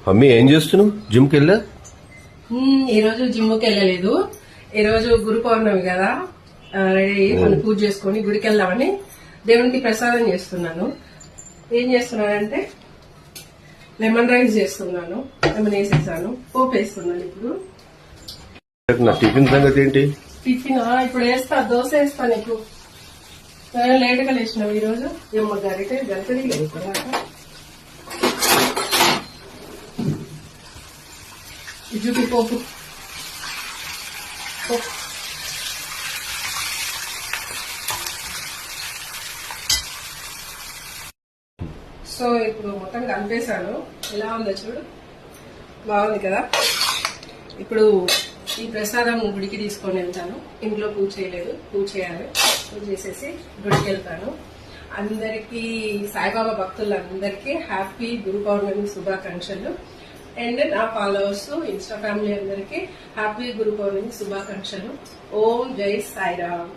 Mummy ఏం చేస్తున్నావు? జిమ్కి వెళ్ళా? ఈ రోజు జిమ్కి వెళ్ళలేదు. ఈ రోజు గురు పౌర్ణమి కదా, రెడీ మనం పూజ చేసుకుని గుడికి వెళ్దామని దేవునికి ప్రసాదం చేస్తున్నాను. ఏం చేస్తున్నానంటే లెమన్ రైస్ చేస్తున్నాను. లెమన్ వేసేసాను, పోపు వేస్తున్నాను. ఇప్పుడు నా టిఫిన్ సంగతి ఏంటి? టిఫిన్ ఇప్పుడు వేస్తా, దోశ వేస్తాను. ఇప్పుడు లేట్ గా లేచినావు ఈ రోజు. ఏమో గరిటె లేదు చూపి పోపు. సో ఇప్పుడు మొత్తం కలిపేశాను. ఎలా ఉందో చూడు, బాగుంది కదా. ఇప్పుడు ఈ ప్రసాదం గుడికి తీసుకొని వెళ్తాను. ఇంట్లో పూజ చేయలేదు, పూజ చేయాలి. పూజ చేసేసి గుడికి వెళ్తాను. అందరికీ, సాయిబాబా భక్తులందరికీ హ్యాపీ గురు పౌర్ణమి శుభాకాంక్షలు. అండ్ నా ఫాలోవర్స్, ఇన్స్టా ఫ్యామిలీ అందరికీ హ్యాపీ గురు పౌర్ణమి శుభాకాంక్షలు. ఓం జై సాయిరామ్.